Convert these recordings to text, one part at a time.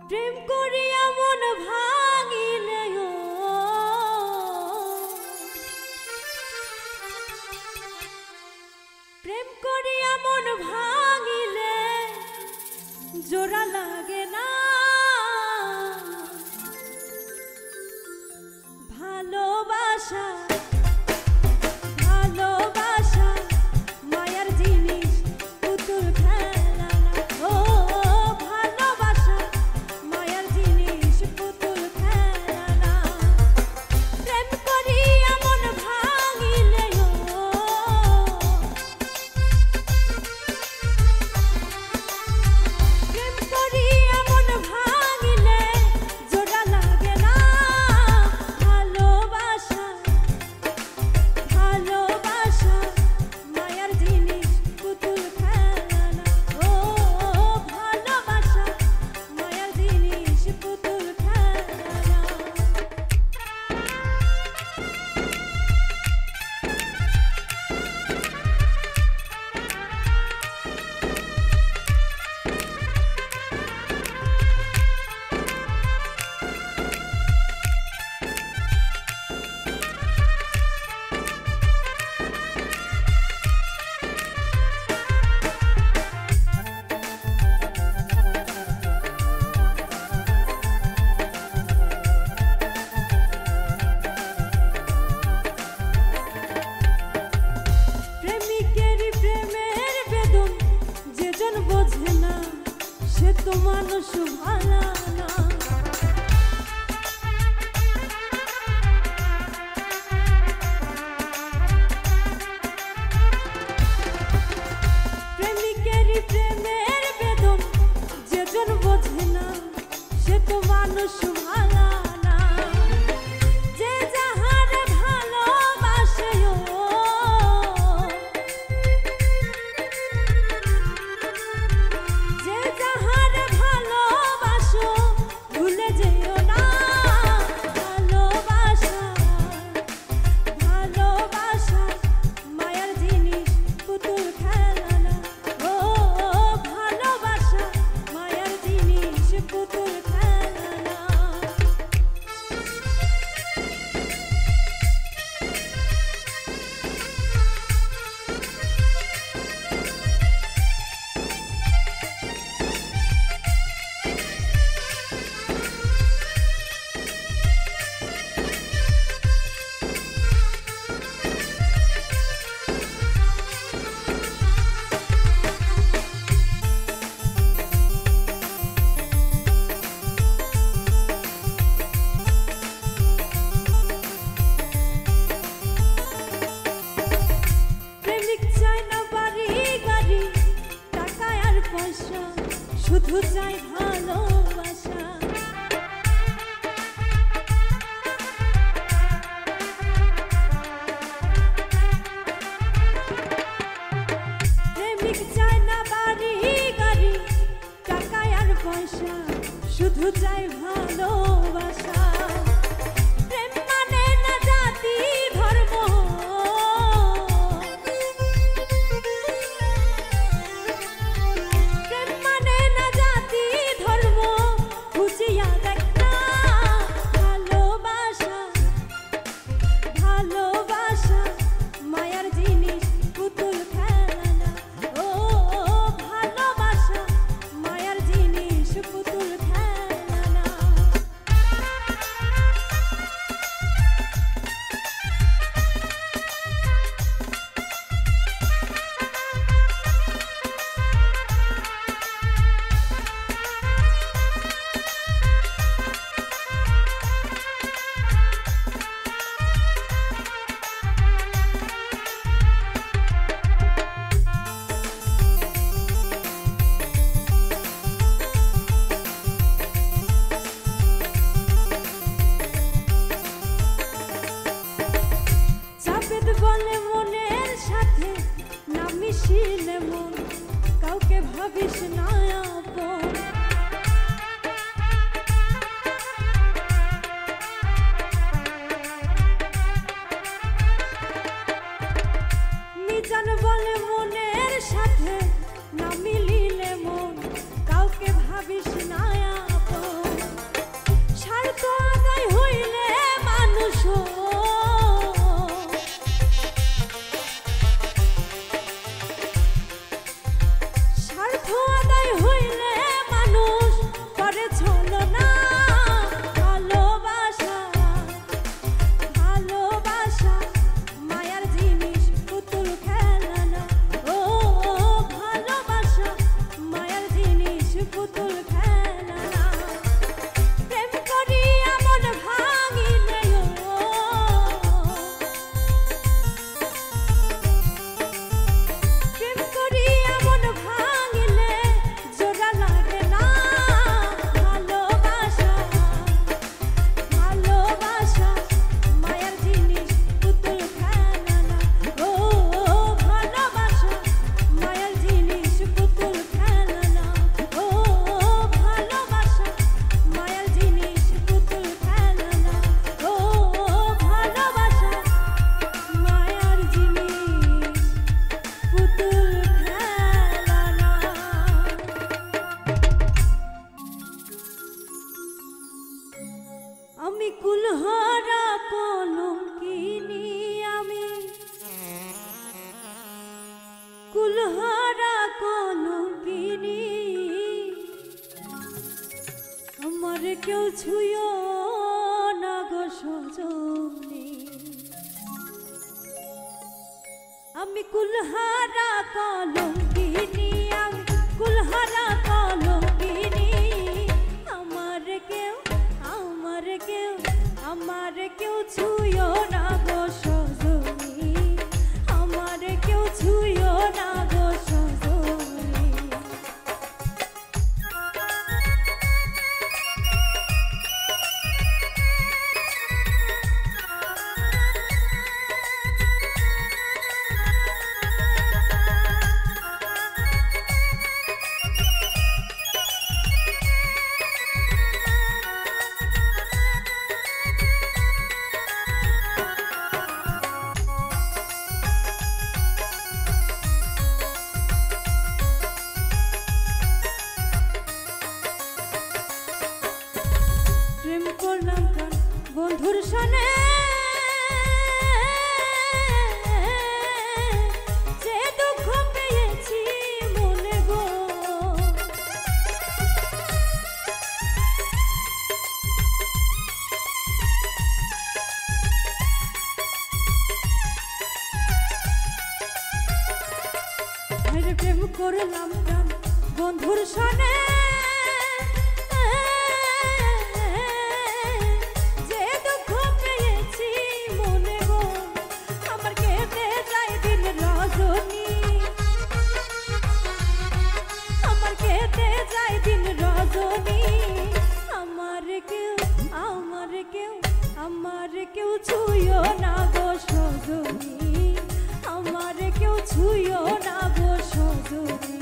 প্রেম করিয়া মন ভাঙিলে প্রেম করিয়া মন ভাঙিলে জোড়া লাগে না ভালোবাসা ভালোবাসা মায়ার জিনিস পুতুল খেলা না ও ভালোবাসা মায়ার জিনিস পুতুল খেলা না প্রেম করিয়া মন ভাঙিলে প্রেম করিয়া মন ভাঙিলে জোড়া লাগে না ভালোবাসা ভালোবাসা মায়ার জিনিস পুতুল খেলা না ও ভালোবাসা মায়ার জিনিস পুতুল খেলা না প্রেমিকেরই প্রেমের বেদন যেজন বোঝে না সে তো মানুষ ভালো না প্রেমিকেরই প্রেমের বেদন যেজন বোঝে না সে তো মানুষ ভালো না যে যাহার ভালোবাসে যে যাহার ভালোবাসো ভুলে যেও না ভালোবাসা ভালোবাসা মায়ার জিনিস পুতুল খেলা না ও ভালোবাসা মায়ার জিনিস পুতুল খেলা না প্রেমিক চায় না বাড়ি গাড়ি টাকা আর পয়সা শুধু চাই ভালোবাসা প্রেমিক চায় না বাড়ি গাড়ি টাকা আর পয়সা শুধু চাই ভালোবাসা প্রেম মানে না জাতি ধর্ম প্রেম মানে না জাতি ধর্ম খুঁজিয়া দেখ না ভালোবাসা ভালোবাসা মায়ার জিনিস পুতুল খেলা না ও ভালোবাসা মায়ার জিনিস পুতুল খেলা না কেউ ছুঁয়ো না গো সজনী। আমি কুলহারা কলঙ্কিনী, আমি কুলহারা কলঙ্কিনী। আমার কেউ ছুঁয়ো না গো সজনী, আমার কেউ ছুঁয়ো না গো সজনী। বন্ধুর সনে যে দুঃখ পেয়েছি মনে গো, প্রেম করলাম প্রাণ বন্ধুর সনে আমার কেউ ছুঁয়ো না গো সজনী, আমার কেউ ছুঁয়ো না গো সজনী।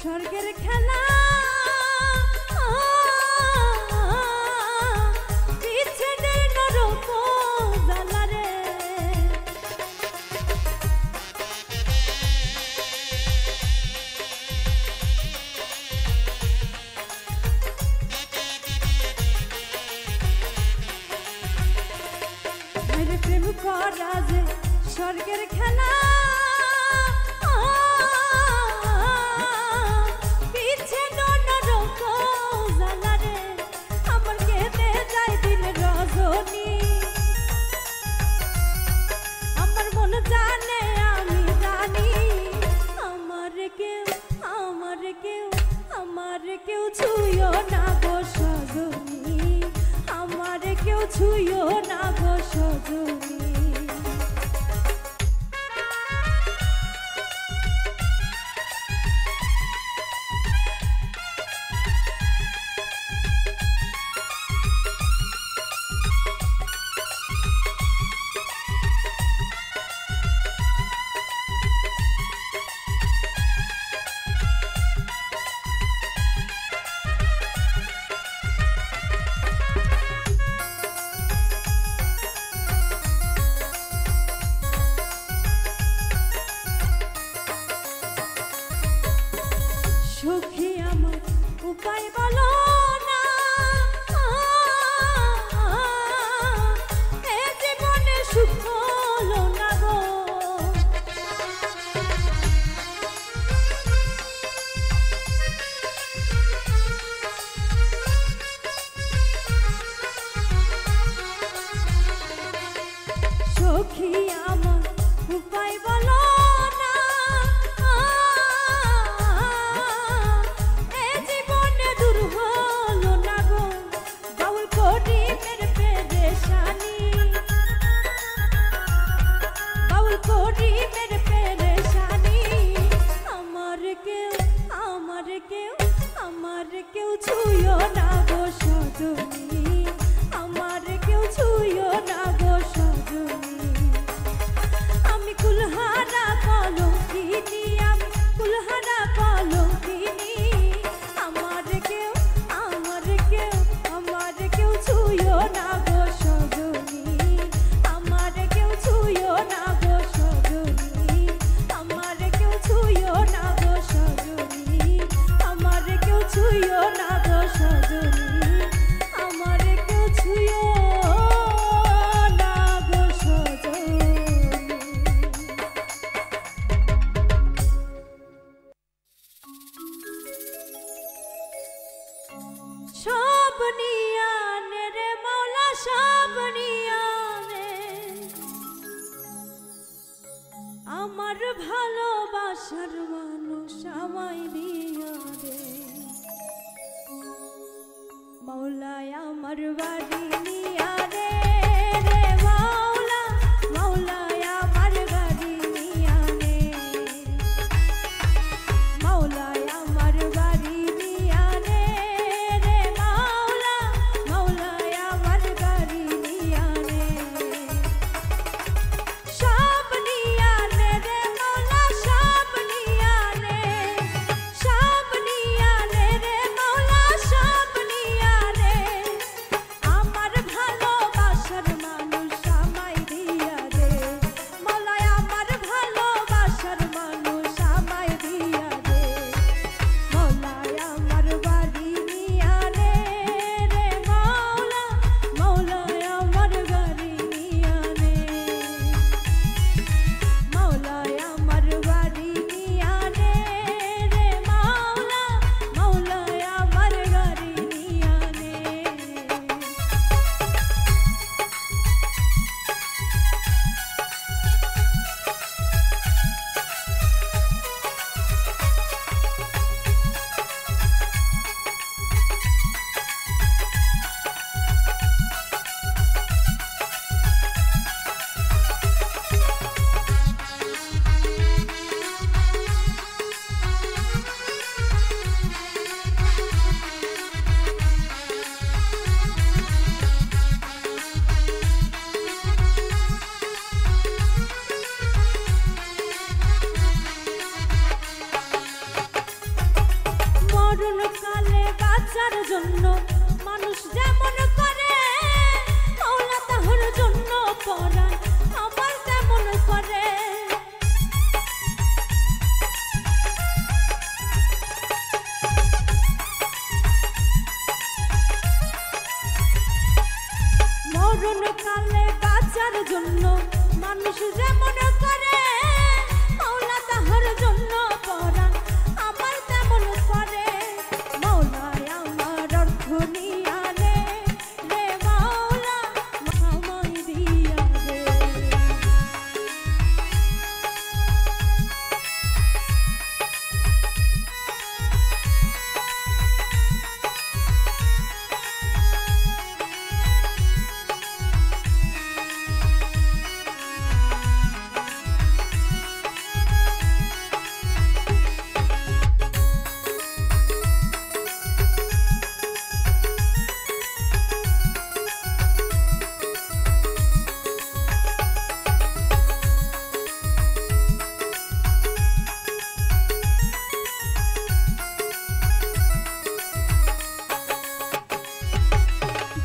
স্বর্গের খেলা পিছনে নরক জ্বালা রে, প্রেম করা যে স্বর্গের খেলা আমার মন জানে আমি জানি, আমার কেউ ছুঁয়ো না গো সজনী, আমার কেউ ছুঁয়ো না গো সজনী। সখী আমার উপায় বলো না, এ জীবনে সুখ হলো না গো, সখী আমার উপায় বলো না, আমার কেউ ছুঁয়ো না গো সজনী, আমার কেউ ছুঁয়ো না গো সজনী। নিয়ানে রে মাওলা সব নিয়ানে আমার ভালোবাসার মানুষ আমায় দিয়া রে মাওলায় আমার বাড়ি নিয়া রে রে মাওলা মাওলায় আমার বাড়ি নিয়া রে মাওলায় আমার বাড়ি নিয়া রে রে মাওলা মাওলায় আমার বাড়ি নিয়া রে সব নিয়া রে রে মাওলা সব নিয়া রে সব নিয়া রে রে মাওলা সব নিয়া রে আমার ভালোবাসার মানুষ আমায় দিয়া রে মাওলায় আমার ভালোবাসার মানুষ আমায় দিয়া রে মাওলায় আমার বাড়ি নিয়া রে রে মাওলা মাওলায় আমার বাড়ি নিয়া রে মাওলায় আমার বাড়ি নিয়া রে রে মাওলা মাওলায় আমার বাড়ি নিয়া রে মরণকালে বাঁচার জন্য মানুষ যেমন করে মাওলা তাহার জন্য পরাণ আমার তেমন করে মরণকালে বাঁচার জন্য মানুষ যেমন করে মাওলা তাহার জন্য পরাণ আমার তেমন করে মাওলায় আমার অর্থ নিয়া রে রে মাওলা আমায় দিয়া রে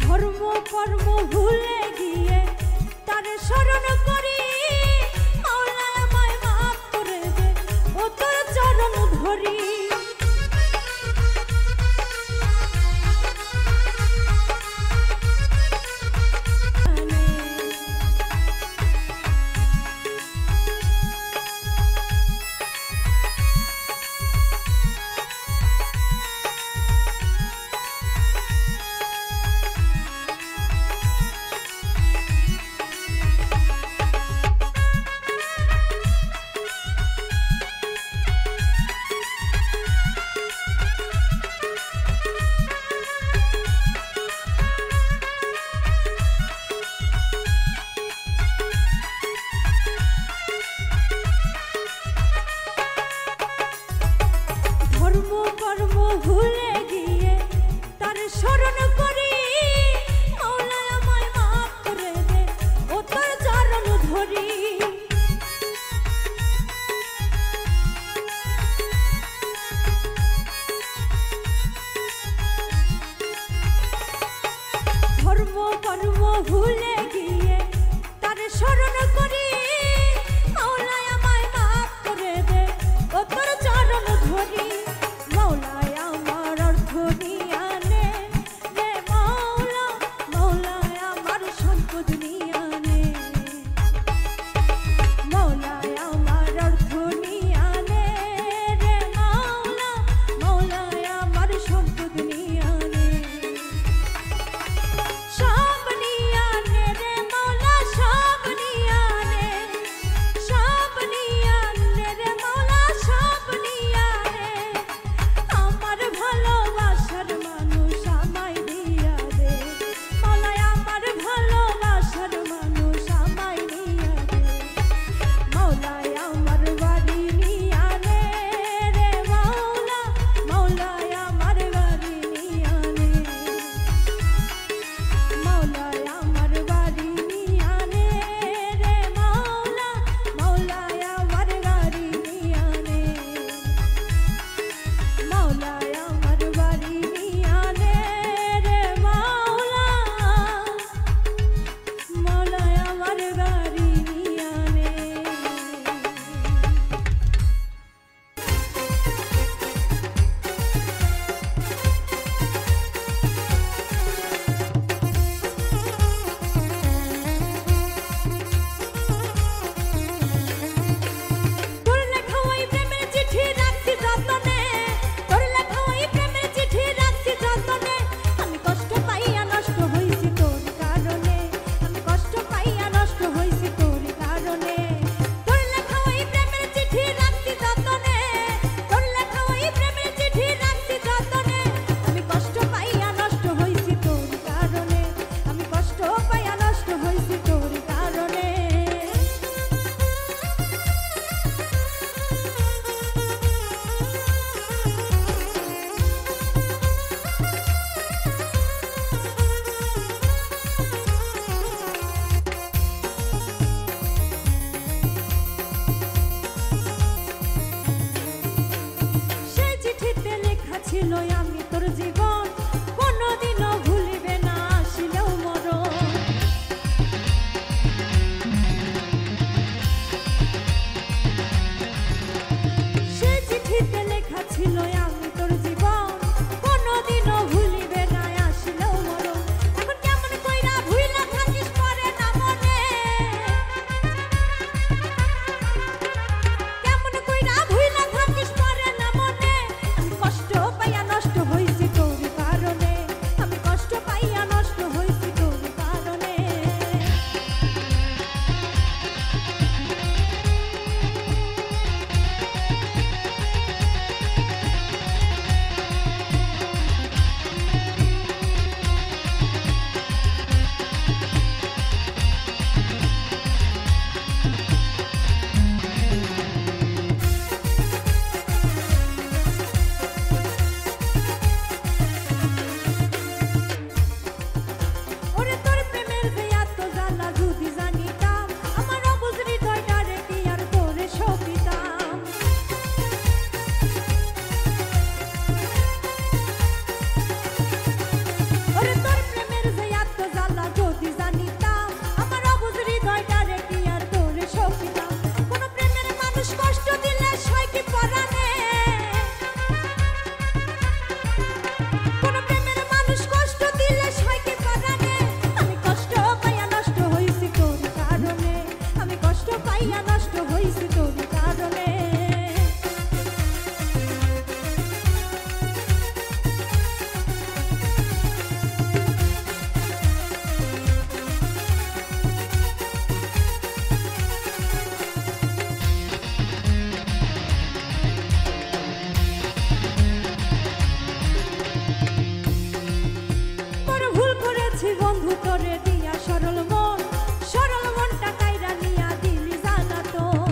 ধর্ম কর্ম ভুলে গিয়ে তার স্মরণ করি মাওলা আমায় মাফ করে দে ও তোর চরণ ধরি ধর্ম কর্ম ভুলে গিয়ে তার স্মরণ করি মাওলা আমায় মাফ করে দে ও তোর চরণ ধরি ধর্ম কর্ম ভুলে গিয়ে তার স্মরণ করি মাওলা আমায় মাফ করে দে ও তোর চরণ ধরি মাওলায় আমার অর্থ নিয়া নে রে মাওলা মাওলায় আমার সম্পদ নিয়া নে মাওলায় আমার অর্থ নিয়া নে রে মাওলা মাওলায় আমার সম্পদ নিয়া নে ছিল আমি তোর জীবন কোনোদিনও ভুলিবে না আসিলেও মরণ সে চিঠিতে লেখা ছিল আমি তোর জীবন কোনোদিনও ভুলিবে না আসিলেও মরণ এখন কেমন কইরা ভুইলা থাকিস পরে না মনে কেমন কইরা ভুইলা থাকিস পরে না মনে আমি কষ্ট পাইয়া নষ্ট হইছি তোর কারণে আমি কষ্ট পাইয়া নষ্ট হইছি তোর কারণে ওরে তোর প্রেমের যে এত জ্বালা যদি জানিতাম আমার অবুঝ হৃদয়টারে কি আর তোরে সপিতাম ওরে তোর প্রেমের যে এত জ্বালা যদি জানিতাম আমার অবুঝ হৃদয়টারে কি আর তোরে সপিতাম কোন প্রেমের মানুষ কষ্ট দিলে সয় কি পরাণে কোন প্রেমের মানুষ কষ্ট দিলে সয় কি পরাণে আমি কষ্ট পাইয়া নষ্ট হইছি তোর কারণে আমি কষ্ট পাইয়া নষ্ট হইছি তোর কারণে বড় ভুল করেছি বন্ধু তোরে দিয়া সরল মনটা কাইরা নিয়া দিলি জ্বালাতন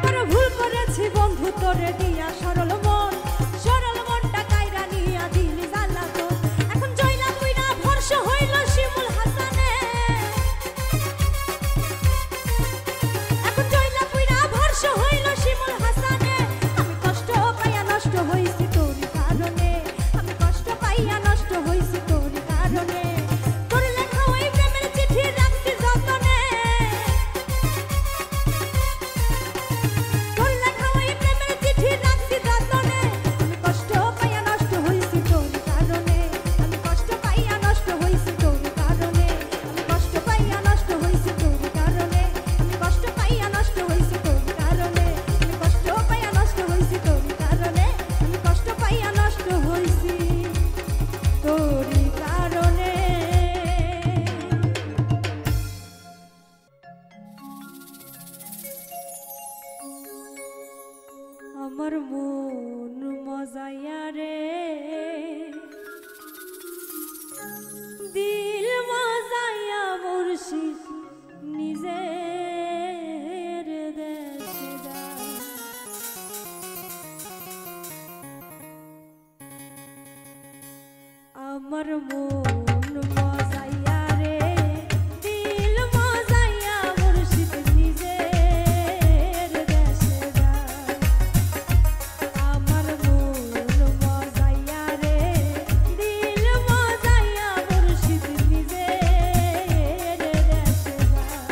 বড় ভুল করেছি বন্ধু তোরে দিয়া সরল মনটা কাইরা নিয়া দিলি জ্বালাতন এখন জয়লা কইরা ভরসা হইল শিমুল হাসানে এখন জয়লা কইরা ভরসা হইল শিমুল হাসানে আমি কষ্ট পাইয়া নষ্ট হইছি তোর কারণে আমি কষ্ট পাইয়া নষ্ট হইছি তোর কারণে তোর লেখা ওই প্রেমের চিঠি রাখছি যতনে তোর লেখা ওই প্রেমের চিঠি রাখছি যতনে আমি কষ্ট পাইয়া নষ্ট হইছি তোর কারণে আমি কষ্ট পাইয়া নষ্ট হইছি তোর কারণে আমি কষ্ট পাইয়া নষ্ট হইছি তোর কারণে আমি কষ্ট পাইয়া নষ্ট হইছি তোর কারণে আমি কষ্ট পাইয়া নষ্ট হইছি তোর কারণে আমি কষ্ট পাইয়া নষ্ট হইছি তোরই কারণে আমার মন মজাইয়া রে দিল মজাইয়া মুর্শিদ নিজের দেশে যায় আমার মন মজাইয়া রে দিল মজাইয়া মুর্শিদ নিজের দেশে যায় আমার মন মজাইয়া রে দিল মজাইয়া মুর্শিদ নিজের দেশে যায়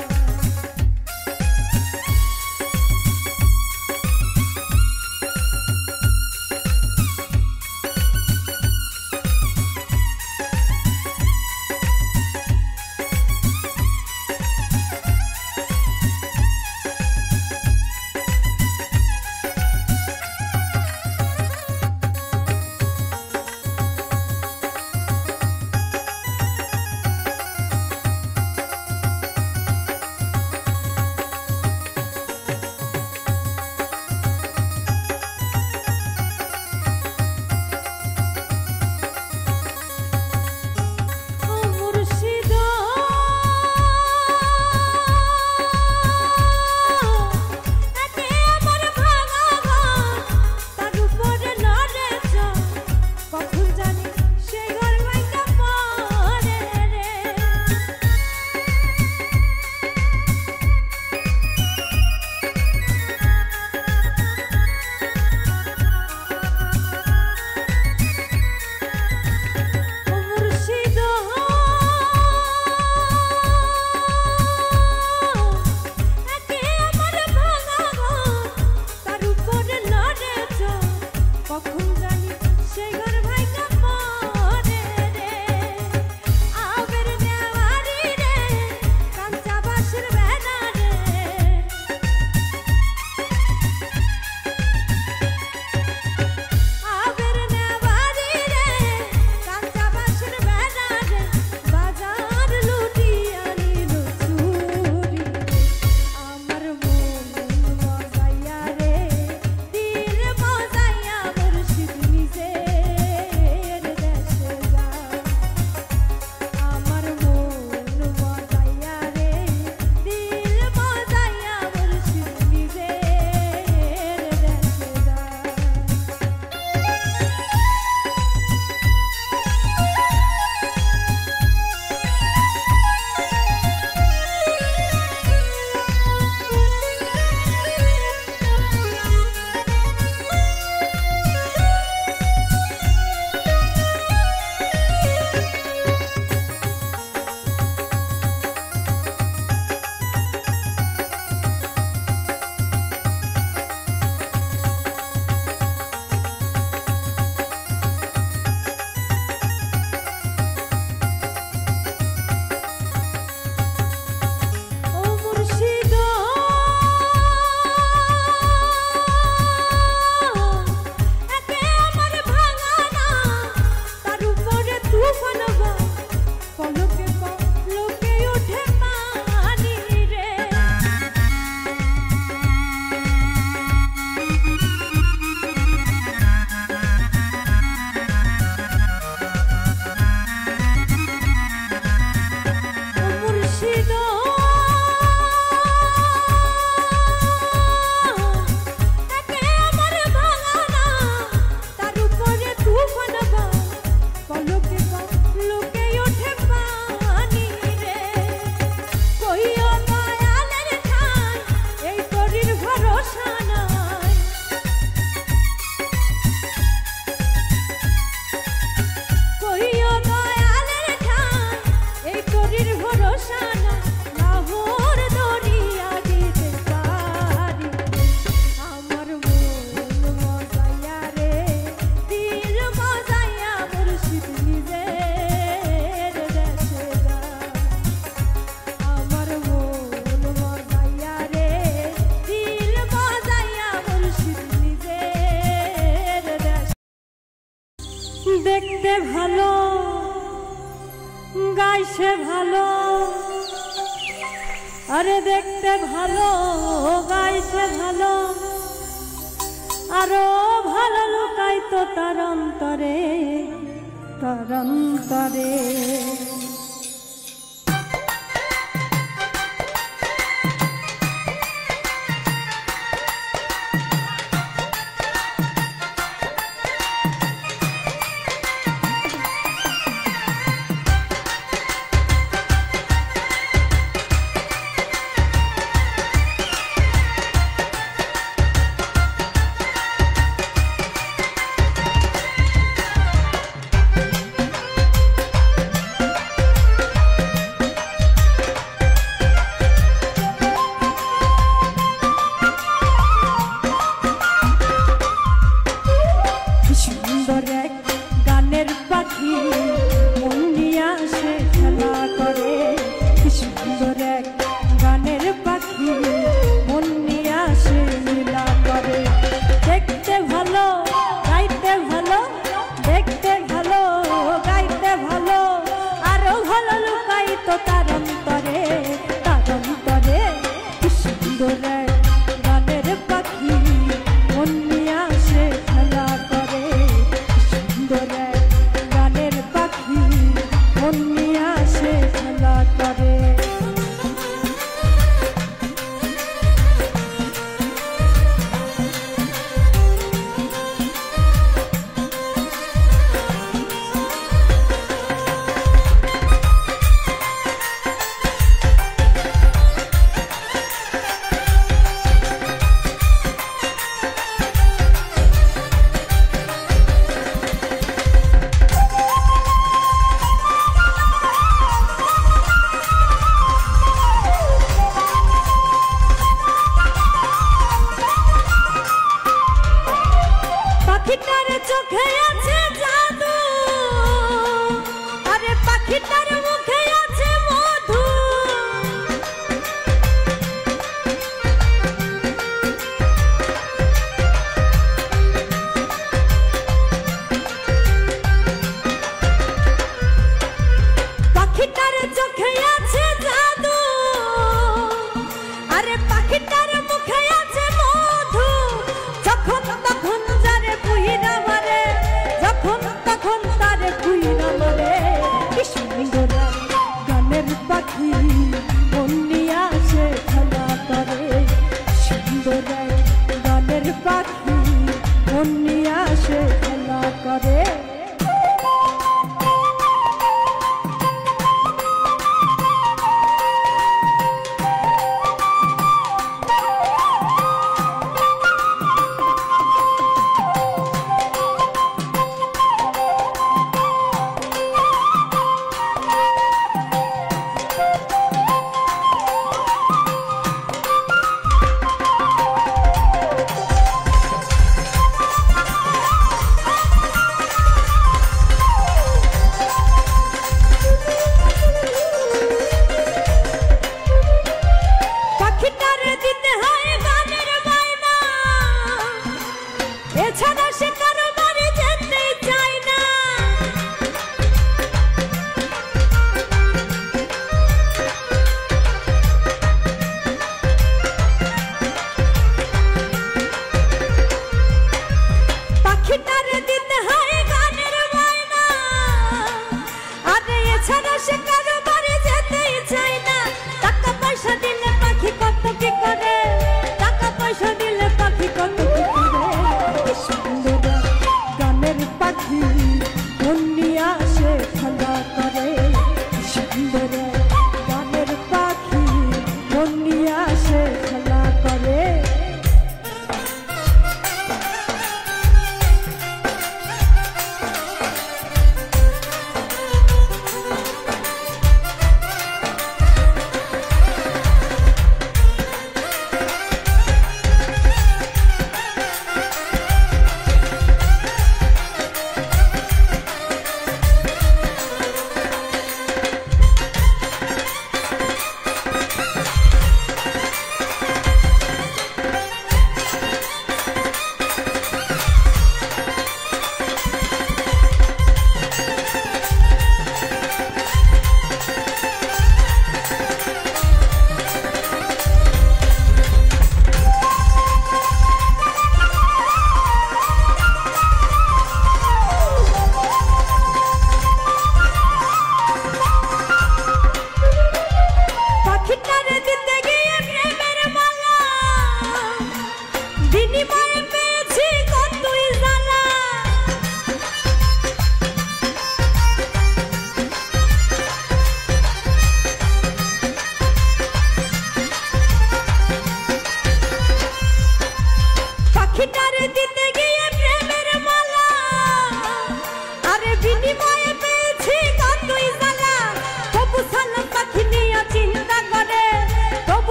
ভালো গাইছে ভালো আরে দেখতে ভালো গাইছে ভালো আরো ভালো লুকাইতো তার অন্তরে তার অন্তরে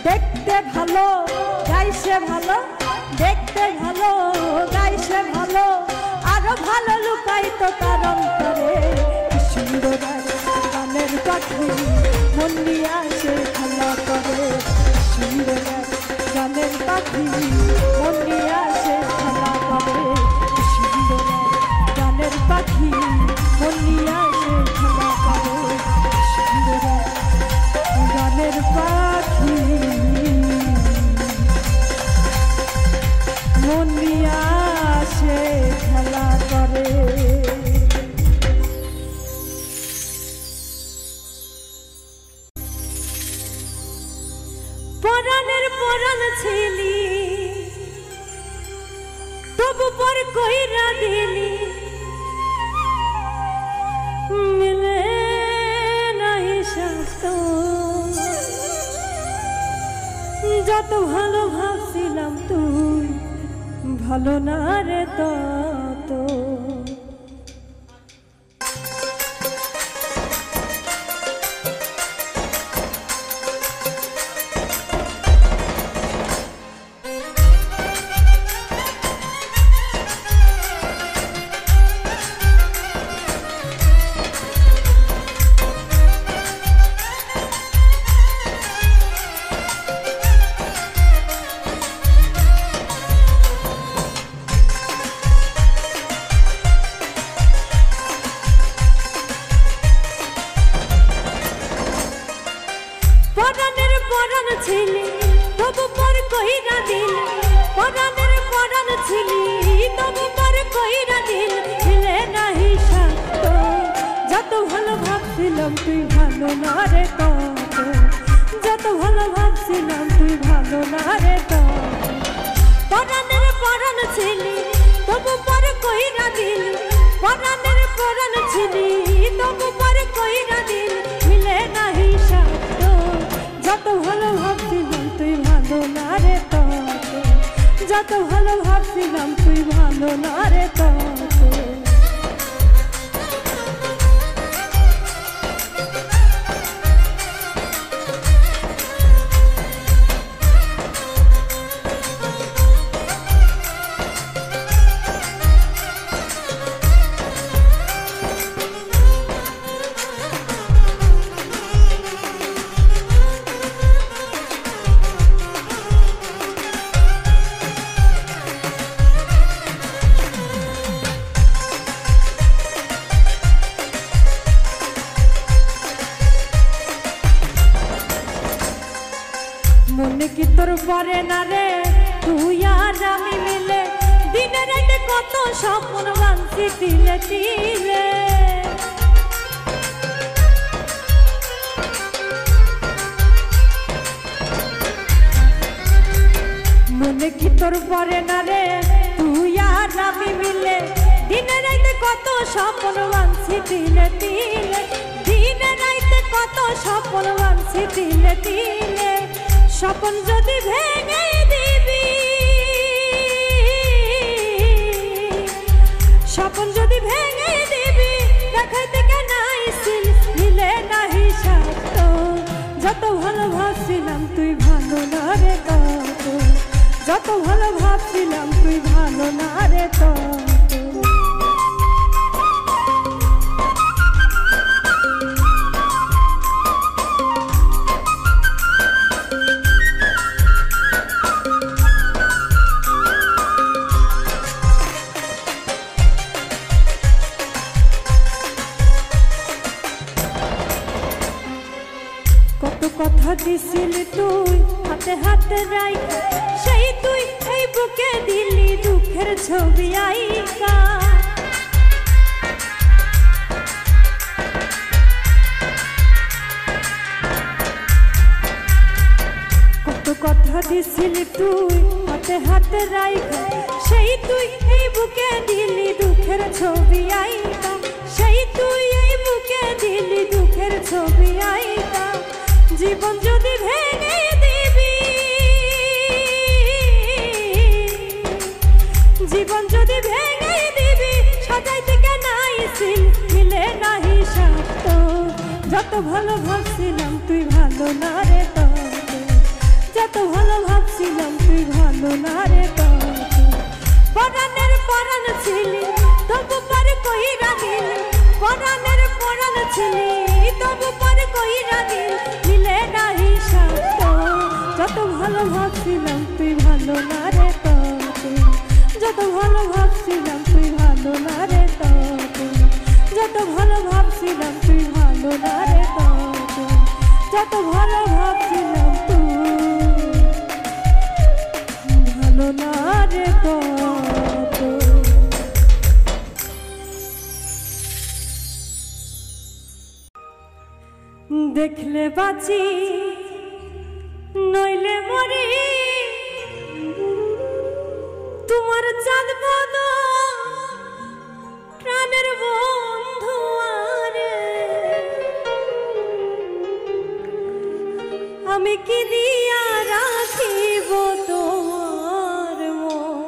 দেখতে ভালো গাইছে ভালো, দেখতে ভালো গাইছে ভালো, আরো ভালো লুকাইতো তার অন্তরে। সুন্দর গানের পাখি মন নিয়ে আসে খেলা করে, সুন্দর গানের পাখি মন নিয়ে আসে খেলা করে, সুন্দর গানের পাখি মন নিয়ে আসে খেলা করে, সুন্দর গানের পাখি মন নিয়ে আসে খেলা করে। পরাণের পরাণ ছিলি তবু পর কইরা দিলি, মিলে নাহি শাস্ত। যত ভালো ভাবছিলাম তুই ভালো না রে তত। পরাণের পরাণ ছিলি তবু পর কইরা দিল, পরাণের পরাণ ছিলি তবু পর কইরা দিল, মিলে নাহি শাস্ত। যত ভালো ভাবছিলাম তুই ভালো না রে তত, যত ভালো ভাবছিলাম তুই ভালো না রে তত। পরাণের পরাণ ছিলি তবু পর কইরা দিল, পরাণের পরাণ ছিলি তবু পর কইরা দিল, মিলে নাহি শাস্ত। যত ভালো ভাবছিলাম তুই ভালো না রে তত, যত ভালো ভাবছিলাম তুই ভালো না রে তত। মনে কি তোর পরে না রে তুই আর আমি মিলে, দিনে রাতে কত স্বপ্ন ভাঙছি তিলে তিলে। মনে কি তোর পরে না রে তুই আর আমি মিলে, দিনে রাতে কত স্বপ্ন ভাঙছি তিলে তিলে, দিনে রাতে কত স্বপ্ন ভাঙছি তিলে তিলে। স্বপ্ন যদি ভেঙে দিবি, স্বপ্ন যদি ভেঙে দিবি, দেখাইতে কেন আইছিল মিলে নাহি শাস্ত। যত ভালো ভাবছিলাম তুই ভালো না রে তত, যত ভালো ভাবছিলাম তুই ভালো না রে তত। কত কথা দিছিলি তুই হাতে হাতে রাইখা, সেই তুই এই বুকে দিলি দুঃখের ছবি আইকা। কত কথা দিছিলি তুই হাতে হাতে রাইখা, সেই তুই এই বুকে দিলি দুঃখের ছবি আইকা, সেই তুই এই বুকে দিলি দুঃখের ছবি আইকা। জীবন যদি ভেঙে দিবি, জীবন যদি ভেঙে দিবি, সাজাইতে কেন আইছিল মিলে নাহি শাস্ত। যত ভালো ভাবছিলাম তুই ভালো না রে তত, যত ভালো ভাবছিলাম তুই ভালো না রে তত পরাণের পরাণ ছিলি তবু পার কইরা দিল পরাণের পরাণ ছিলি তবু পার কইরা দিল মিলে নাহি সত্য যত ভালো ভাবছিলাম তুই ভালো না রে তত যত ভালো ভাবছিলাম তুই ভালো না রে তত যত ভালো ভাবছিলাম তুই ভালো না রে তত যত ভালো ভাবছিলাম তুই ভালো না রে তত দেখলে বাঁচি নইলে মরি তোমার চাঁদ বদন প্রাণের বন্ধু আরে আমি কি দিয়া রাখিব তোমার মন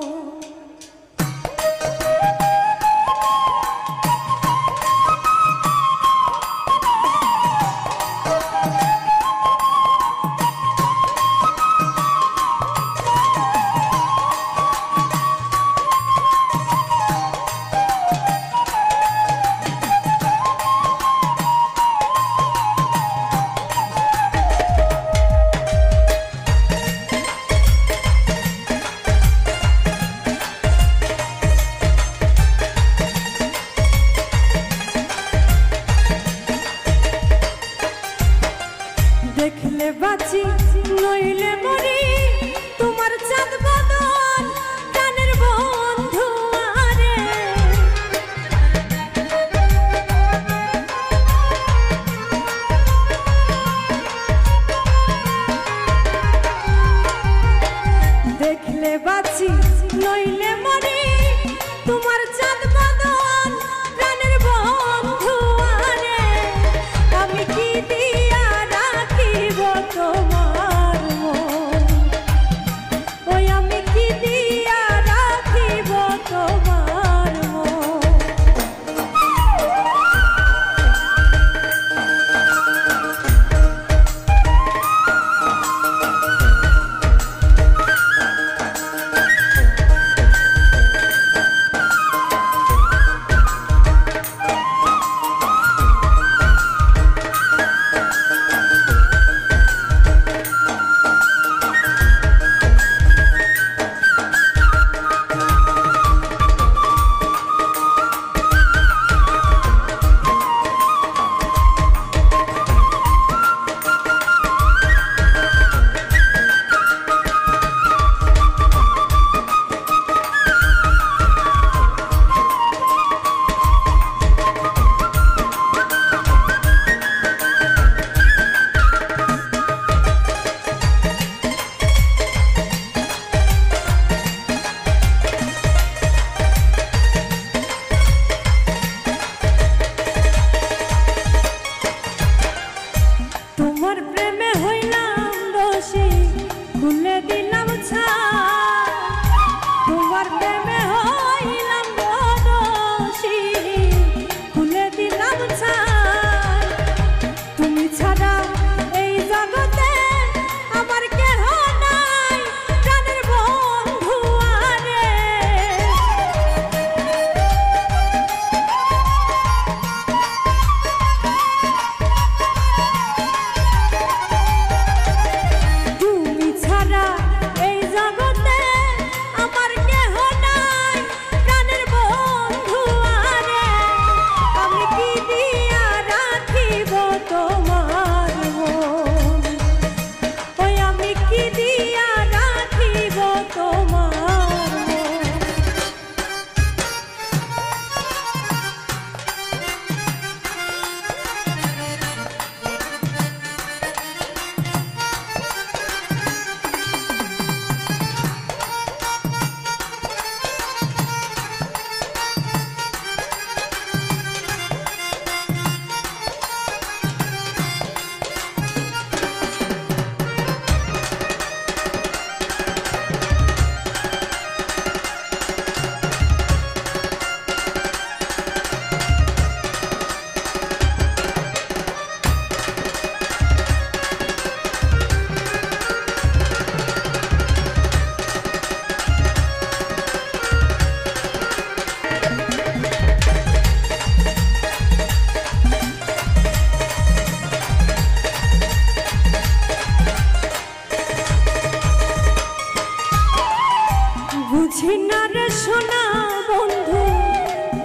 বুঝি না রে সোনা বন্ধু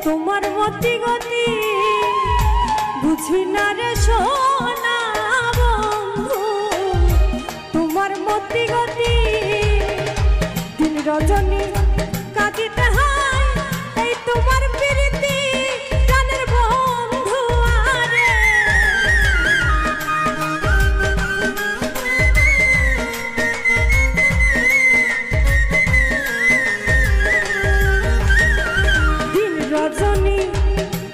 তোমার মতি গতি, বুঝি না রে সোনা বন্ধু তোমার মতি গতি। দিন রজনী কাঁদিতে হয় এই তোমার প্রীতি প্রাণের বন্ধু আরে। দিন রজনী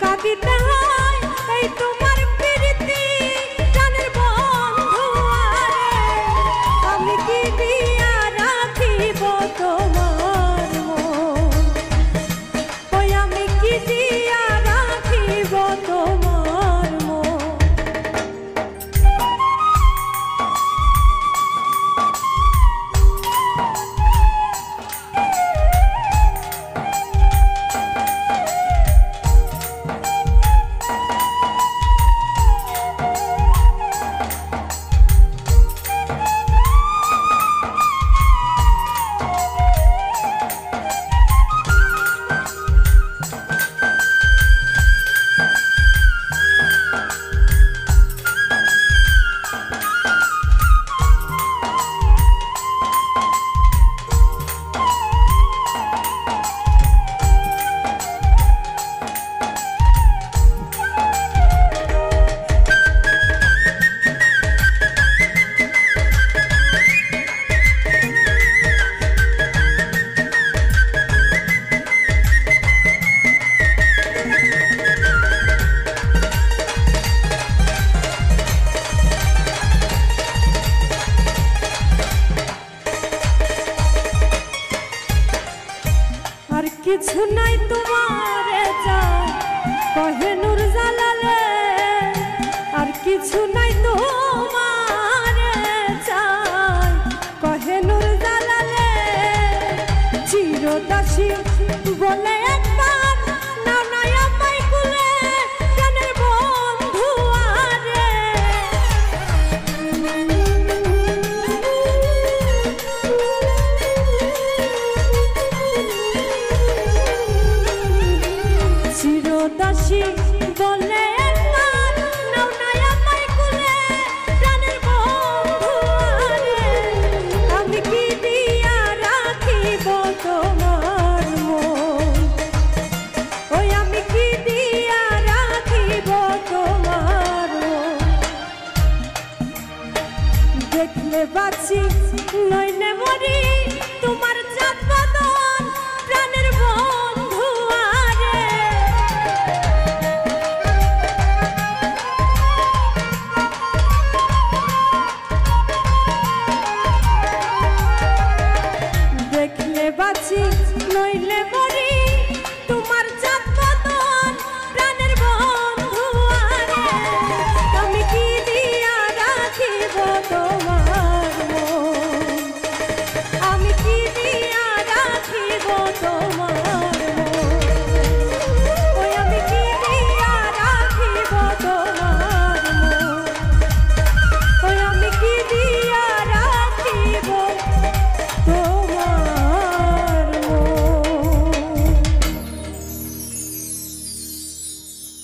কাঁদিতে হয় এই তোমার প্রীতি প্রাণের বন্ধু আরে। আমি কি দিয়া রাখিব তোমার মন, ওই আমি কি দিয়া রাখিব তোমার মন। আর কিছু নাই তোমার চাই কহে নূর জালালে, আর কিছু নাই তোমার চাই কহে নূর জালালে। চিরদাসী বলে একবার নাও না আমায় কুলে প্রাণের বন্ধু আরে। চিরদাসী বলে একবার নাও না আমায় কুলে প্রাণের বন্ধু আরে। আমি কি দিয়া রাখিব তোমার মন, ওই আমি কি দিয়া রাখিব তোমার মন। দেখলে বাঁচি নইলে মরি তোমার জাত বদন প্রাণের বন্ধু আরে। দেখলে বাঁচি নইলে